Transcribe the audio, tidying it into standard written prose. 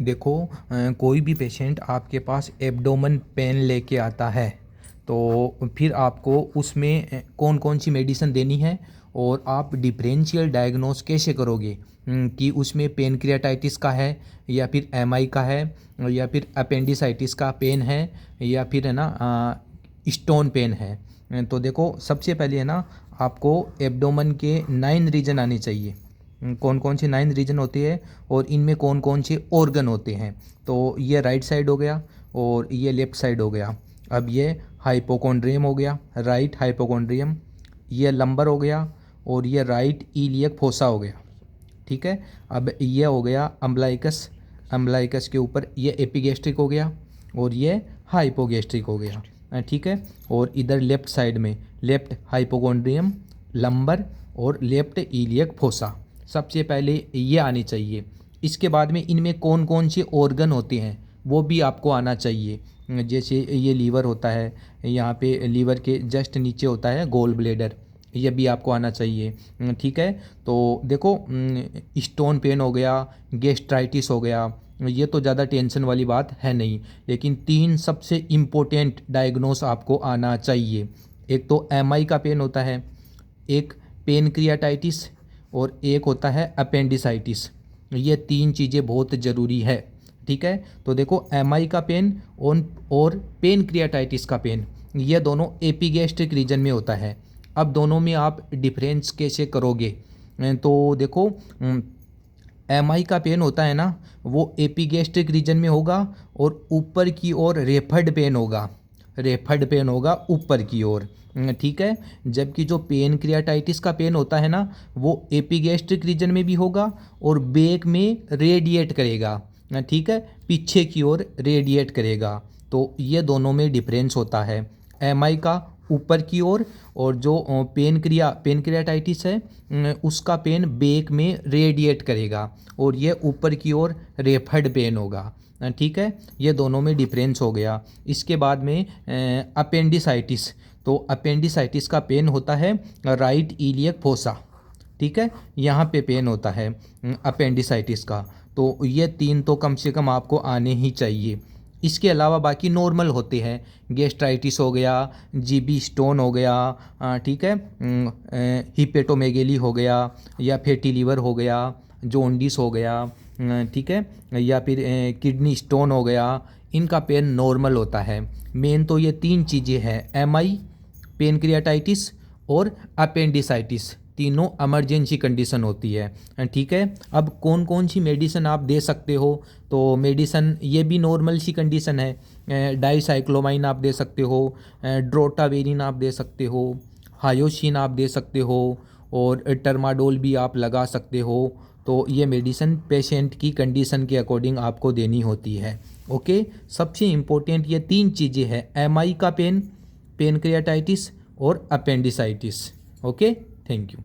देखो कोई भी पेशेंट आपके पास एब्डोमेन पेन लेके आता है तो फिर आपको उसमें कौन कौन सी मेडिसिन देनी है और आप डिफरेंशियल डायग्नोस कैसे करोगे कि उसमें पेनक्रियाटाइटिस का है या फिर एमआई का है या फिर अपेंडिसाइटिस का पेन है या फिर है ना स्टोन पेन है। तो देखो सबसे पहले है ना आपको एब्डोमेन के 9 रीजन आने चाहिए। कौन कौन से 9 रीजन होते हैं और इनमें कौन कौन से ऑर्गन होते हैं। तो ये राइट साइड हो गया और ये लेफ्ट साइड हो गया। अब ये हाइपोकॉन्ड्रियम हो गया, राइट हाइपोकॉन्ड्रियम, ये लंबर हो गया और ये राइट इलियक फोसा हो गया। ठीक है। अब ये हो गया अम्बलाइकस, अम्बलाइकस के ऊपर ये एपिगेस्ट्रिक हो गया और ये हाइपोगेस्ट्रिक हो गया। ठीक है। और इधर लेफ्ट साइड में लेफ्ट हाइपोकॉन्ड्रियम, लंबर और लेफ्ट इलियक फोसा सबसे पहले ये आनी चाहिए। इसके बाद में इनमें कौन कौन से ऑर्गन होते हैं वो भी आपको आना चाहिए। जैसे ये लीवर होता है, यहाँ पे लीवर के जस्ट नीचे होता है गोल ब्लेडर, ये भी आपको आना चाहिए। ठीक है। तो देखो स्टोन पेन हो गया, गैस्ट्राइटिस हो गया, ये तो ज़्यादा टेंशन वाली बात है नहीं, लेकिन 3 सबसे इम्पोर्टेंट डायग्नोस आपको आना चाहिए। एक तो एमआई का पेन होता है, एक पेनक्रियाटाइटिस और एक होता है अपेंडिसाइटिस। ये 3 चीज़ें बहुत ज़रूरी है। ठीक है। तो देखो एमआई का पेन और पेनक्रियाटाइटिस का पेन ये दोनों एपिगैस्ट्रिक रीजन में होता है। अब दोनों में आप डिफरेंस कैसे करोगे। तो देखो एमआई का पेन होता है ना वो एपिगैस्ट्रिक रीजन में होगा और ऊपर की ओर रेफर्ड पेन होगा, रेफर्ड पेन होगा ऊपर की ओर। ठीक है। जबकि जो पेनक्रियाटाइटिस का पेन होता है ना वो एपिगैस्ट्रिक रीजन में भी होगा और बैक में रेडिएट करेगा। ठीक है, पीछे की ओर रेडिएट करेगा। तो ये दोनों में डिफरेंस होता है, एमआई का ऊपर की ओर और जो पेनक्रियाटाइटिस है उसका पेन बैक में रेडिएट करेगा और ये ऊपर की ओर रेफर्ड पेन होगा। ठीक है, ये दोनों में डिफरेंस हो गया। इसके बाद में अपेंडिसाइटिस, तो अपेंडिसाइटिस का पेन होता है राइट इलियक फोसा। ठीक है, यहाँ पे पेन होता है अपेंडिसाइटिस का। तो ये 3 तो कम से कम आपको आने ही चाहिए। इसके अलावा बाकी नॉर्मल होते हैं, गैस्ट्राइटिस हो गया, जीबी स्टोन हो गया, ठीक है, हिपेटोमेगेली हो गया या फैटी लीवर हो गया, जॉन्डिस हो गया, ठीक है, या फिर किडनी स्टोन हो गया। इनका पेन नॉर्मल होता है। मेन तो ये 3 चीज़ें हैं, एमआई, पेनक्रियाटाइटिस और अपेंडिसाइटिस, तीनों इमरजेंसी कंडीशन होती है। ठीक है। अब कौन कौन सी मेडिसिन आप दे सकते हो, तो मेडिसिन ये भी नॉर्मल सी कंडीशन है। डाइसाइक्लोमाइन आप दे सकते हो, ड्रोटावेरिन आप दे सकते हो, हायोसिन आप दे सकते हो और टर्माडोल भी आप लगा सकते हो। तो ये मेडिसिन पेशेंट की कंडीशन के अकॉर्डिंग आपको देनी होती है। ओके। सबसे इम्पोर्टेंट ये 3 चीज़ें हैं, एमआई का पेन, पेनक्रियाटाइटिस और अपेंडिसाइटिस। Okay, thank you.